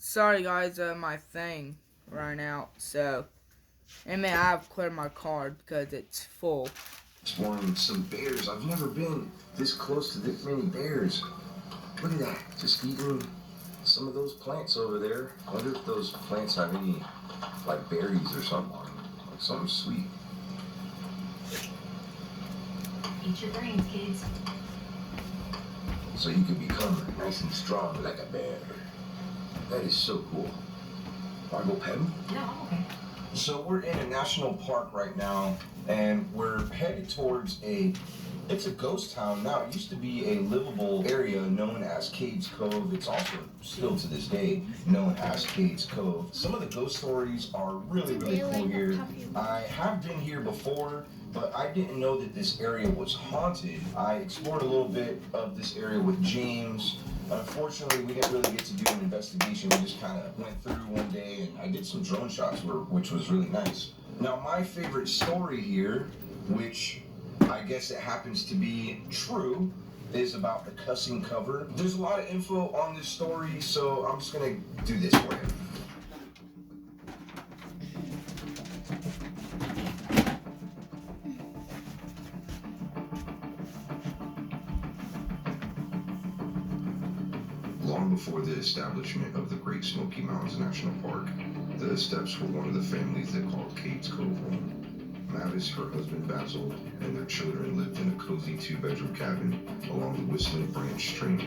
Sorry guys, my thing ran out, so I mean I have cleared my card because it's full. Exploring some bears. I've never been this close to this many bears. Look at that, just eating some of those plants over there. I wonder if those plants have any, like, berries or something on them, like something sweet. Eat your brains, kids. So you can become nice and strong like a bear. That is so cool. Want to go pet him? No, I'm okay. So we're in a national park right now, and we're headed towards it's a ghost town now. It used to be a livable area known as Cades Cove. It's also still to this day known as Cades Cove. Some of the ghost stories are really, really cool here. I have been here before, but I didn't know that this area was haunted. I explored a little bit of this area with James. Unfortunately, we didn't really get to do an investigation. We just kind of went through one day, and I did some drone shots, which was really nice. Now, my favorite story here, which I guess it happens to be true, is about the cussing cover. There's a lot of info on this story, so I'm just going to do this for you. Long before the establishment of the Great Smoky Mountains National Park, the Steps were one of the families that called Cades Cove home. Mavis, her husband Basil, and their children lived in a cozy two-bedroom cabin along the Whistling Branch stream.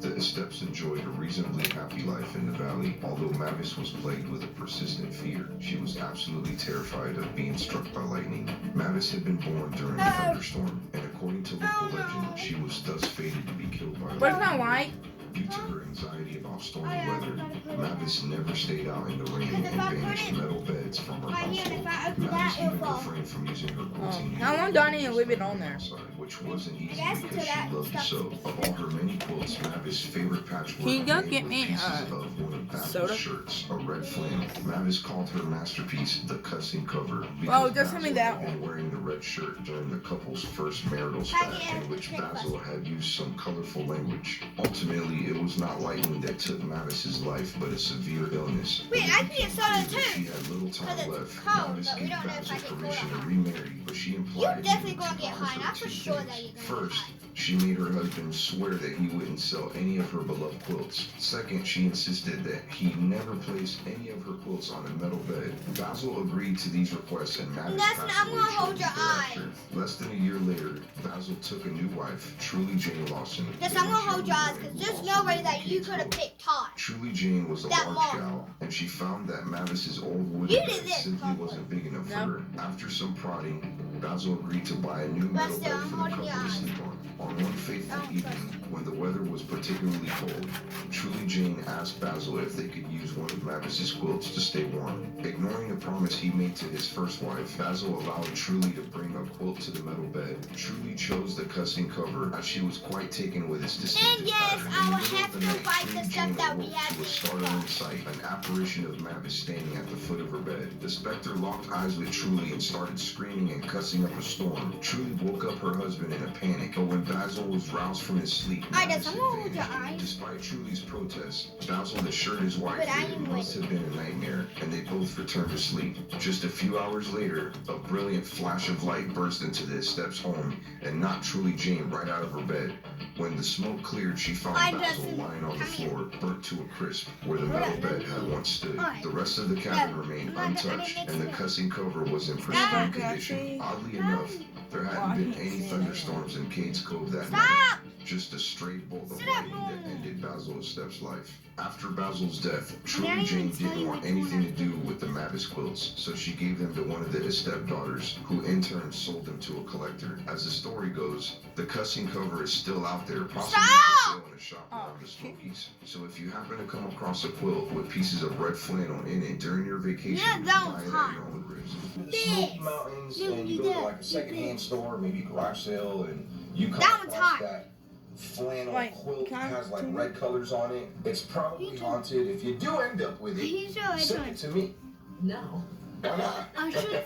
The Steps enjoyed a reasonably happy life in the valley, although Mavis was plagued with a persistent fear. She was absolutely terrified of being struck by lightning. Mavis had been born during a thunderstorm, and according to local legend, she was thus fated to be killed by Where's my lightning. light? Due to her anxiety about stormy weather, Mavis never stayed out in the rain and banished metal beds from her household. Mavis even refrained from using her quilting needle How long do I need to leave it on there? outside, which wasn't easy because she loved to sew. Of all her many quilts, Mavis' favorite patchwork Can you go made get with me, pieces of one of Basil's soda? shirts, a red flannel. Mavis called her masterpiece the cussing cover Well, because just hand me Basil that had been one. wearing the red shirt during the couple's first marital spat, in which Basil had used some colorful language. Ultimately, it was not lightning that took Mavis's life, but a severe illness. Wait, I can get soda too. She had little time Because left. it's cold, Mavis but we gave don't know if I Basil get permission to cold. remarry, but she You're implied definitely it gonna get because high. of That's for two sure things. that you're gonna get First, high. she made her husband swear that he wouldn't sell any of her beloved quilts. Second, she insisted that he never place any of her quilts on a metal bed. Basil agreed to these requests, and Mavis That's passed not- I'm away gonna hold shortly your eye. thereafter. Less than a year later, Basil took a new wife, Truly Jane Lawson. Yes, a I'm gonna much hold your younger eyes woman because who there's also no way lived that in you Cades could have Cove. picked Todd. Truly Jane was a That large long. gal, and she found that Mavis's old wooden You bed did this, simply Papa. wasn't big enough No. for her. After some prodding, Basil agreed to buy a new But metal still, bed I'm for the holding couple your to eyes. sleep on. On one fateful Oh, evening, when the weather was particularly cold, Truly Jane asked Basil if they could use one of Mavis's quilts to stay warm. Ignoring a promise he made to his first wife, Basil allowed Truly to bring a quilt to the metal bed. Truly chose the cussing cover as she was quite taken with its distinctive And yes, pattern. I In will the middle have of to night, fight Truly the stuff Jane that we awoke had to a to startling fight. sight, an apparition of Mavis standing at the foot of her bed. The specter locked eyes with Truly and started screaming and cussing up a storm. Truly woke up her husband in a panic, but when Basil was roused from his sleep, I Mavis guess I'm had gonna hold your vanished. eyes. Despite Truly's protests, Basil assured his wife But I that it am must have been a nightmare, and they both returned to sleep. Just a few hours later, a brilliant flash of light burst into the Steps' home and knocked Truly Jane right out of her bed. When the smoke cleared, she found Hi, Basil Justin. lying on the Come here. floor, burnt to a crisp, where the Hold metal on, bed let had me- once stood. Alright. The rest of the cabin Yeah, remained I'm not- untouched, I and the didn't cussing cover was in Stop. pristine Okay, condition. see? Oddly enough, there Well, I hadn't been can't any see it thunderstorms in Cades Cove that night. Stop! Just a straight bolt of Sit up, lightning that Norman. ended Basil Steps' life. After Basil's death, Truly didn't Jane even tell didn't you want which anything to one. do with the Mavis quilts, so she gave them to one of the stepdaughters, who in turn sold them to a collector. As the story goes, the cussing cover is still out there, possibly for sale in a shop around the Smokies. So if you happen to come across a quilt with pieces of red flannel in it during your vacation, Yeah, you that buy one's it hot. at your own risk. This. Smoky Mountains, No, and you you go to did. like a secondhand store, maybe a garage sale, and you come That one's across hot. that flannel Wait, quilt can I has like see red colors on it. It's probably You too. haunted. If you do end up with it, He's always send it to me. No. Why not? I should- You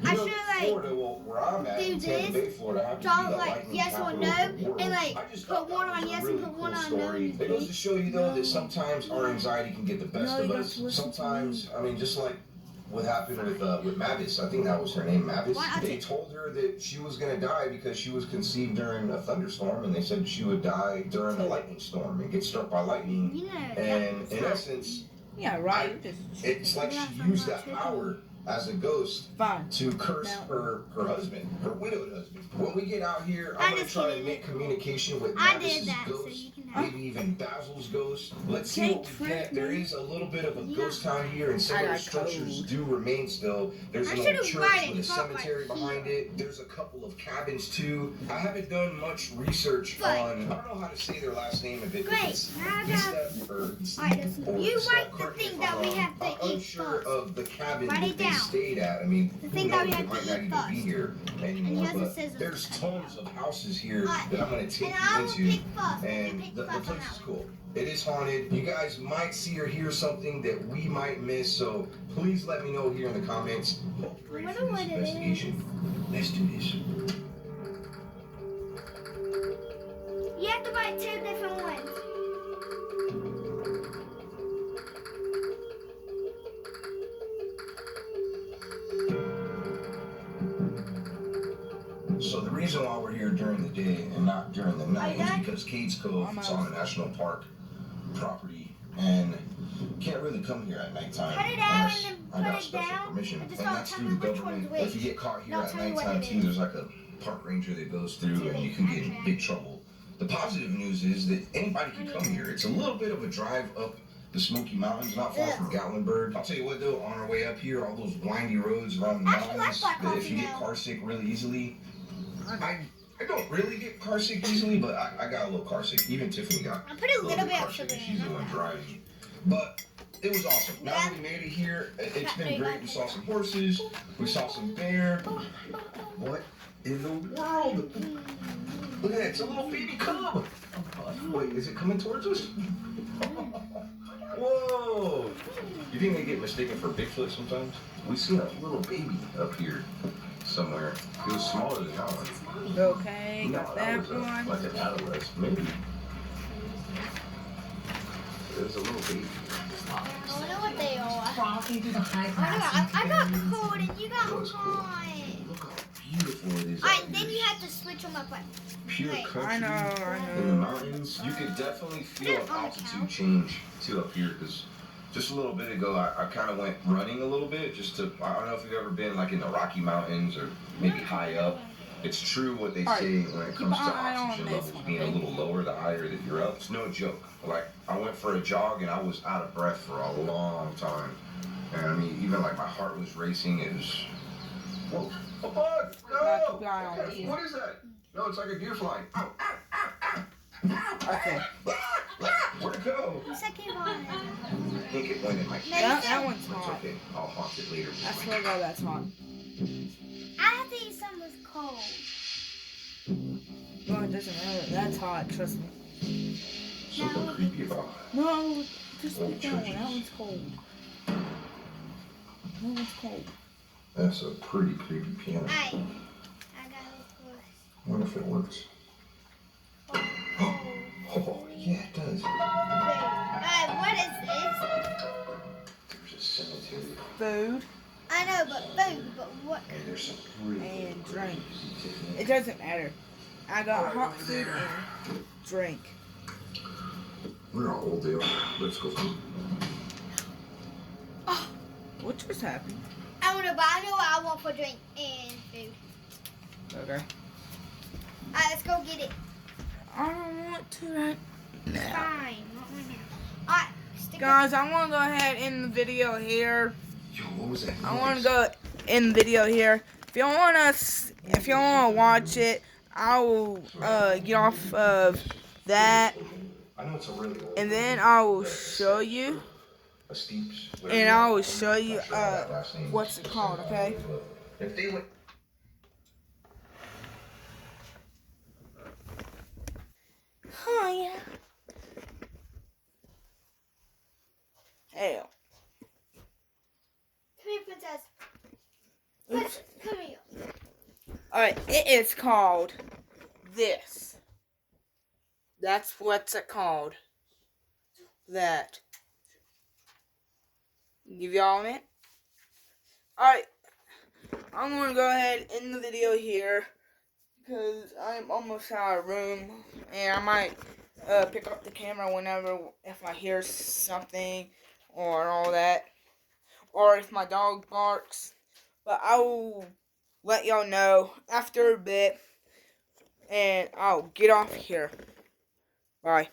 I know, should, like, Florida, well, where I'm at, do in Tampa this, Bay, Florida, happens to draw, be the like, lightning yes or capital no, of the world. and, like, I just put thought that one was on a yes and really put cool one on story. no. It goes to show you, though, that sometimes our anxiety can get the best No, of you us. have to listen to Sometimes, I mean, just like what happened with Mavis, I think that was her name, Mavis. Why not They take- told her that she was going to die because she was conceived during a thunderstorm, and they said she would die during a lightning storm and get struck by lightning. You know, And that's in not- essence, Yeah, right. it's like she used that power as a ghost Fine. to curse Now- her husband, her widowed husband. When we get out here, I'm I'm gonna just try kidding. and make communication with I did Mavis's that, so ghost, you can have maybe even Basil's ghost. Let's see Can't what we trick get. There me. is a little bit of a Yeah. ghost town here, and some I of the got structures code. do remain still. There's I an old should've church write it with a top cemetery right behind here. it. There's a couple of cabins too. I haven't done much research But- on. I don't know how to say their last name. If Great. it's Now I got- Estef or Alright, listen. or You Estef, write the correct me thing if that I'm we wrong. have to I'm eat unsure first. of the cabin Write that it they down. stayed at. I mean, The who thing that we knows, have it might to not eat even be first. here anymore. And here's the But scissors. there's tons of houses here Alright. that I'm going to take And I you will into. pick first. And Pick the first on place that is one. cool. It is haunted. You guys might see or hear something that we might miss, so please let me know here in the comments. Hope you're ready wonder for this what it investigation. Let's do this. You have to buy 2 different ones. So the reason why we're here during the day and not during the night is because Cades Cove is on a national park property and can't really come here at nighttime Cut it out unless and I then got put it special down, permission. and And just don't that's tell through me the which one's government. If which. you get caught here Don't at tell me what nighttime it too, is. there's like a park ranger that goes through and you can get in big trouble. The positive news is that anybody can come here. It's a little bit of a drive up the Smoky Mountains, not far from Gatlinburg. I'll tell you what though, on our way up here, all those windy roads around the I actually mountains, like Black that if you Coffee get now. car sick really easily, I don't really get car sick easily, but I got a little car sick. Even Tiffany got I put a little bit car of sick sugar and she's in the one it. driving. But it was awesome. Now that we made it here, it's been great. We saw some horses, we saw some bear. What in the world? Look at that, it's a little baby cub. Wait, is it coming towards us? Whoa! You think they get mistaken for Bigfoot sometimes? We seen a little baby up here somewhere. It was smaller than that one. Okay, No, got that that was one. like an adolescent, maybe. It was a little baby. I wonder what they are. Crossing through the high I got pass. cold and you got That was cool. hot. Look how beautiful it is. Alright, out then here. you have to switch them up. Like, Pure Wait. country I know. in the mountains. You could definitely feel an On the altitude couch. change too up here because just a little bit ago I kind of went running a little bit just to, I don't know if you've ever been like in the Rocky Mountains or maybe high up. It's true what they Alright, say when it comes to an eye on oxygen this levels one, being a okay? little lower the higher that you're up. It's no joke. Like I went for a jog and I was out of breath for a long time. And I mean, even like my heart was racing. It was, whoa, a bug! No! Keep an eye on this. What is that? No, it's like a deer fly. Ow, ow, ow, ow. Okay. Where'd it go? the second one. I think it went in my Maybe That, so. that one's It's hot. okay. I'll haunt it later. I swear to God, that's hot. I have to eat some with cold. No, it doesn't matter. That's hot. Trust me. Something creepy about it. No, just Oh, leave that one. That churches. one's cold. That one's cold. That's a pretty creepy piano. Alright. I got it I wonder if it works. first. Oh, yeah, it does. Alright, what is this? There's a cemetery. Food I know, but food, but what? And there's some really and drink. Tiffany. It doesn't matter. I got hot food and drink. We're how old they are. Let's go. What just happened? I want to buy. I know what I want for drink and food. Okay. Alright, let's go get it. I don't want to right now. Fine. Not right now. Alright, stick Guys, I want to go ahead and end the video here. Yo, what was that? I want to go end the video here. If you want to watch it, I will get off of that, I know it's a really old and then I will show you, a Steeps. and I will show you Not sure how that last name what's it called, okay? If they went. Hi. Hell. Come here, princess. Alright, it is called this. That's what's it called. That. Give y'all a minute. Alright, I'm gonna go ahead and end the video here because I'm almost out of room, and I might pick up the camera whenever if I hear something or all that, or if my dog barks. But I will let y'all know after a bit, and I'll get off here. Bye.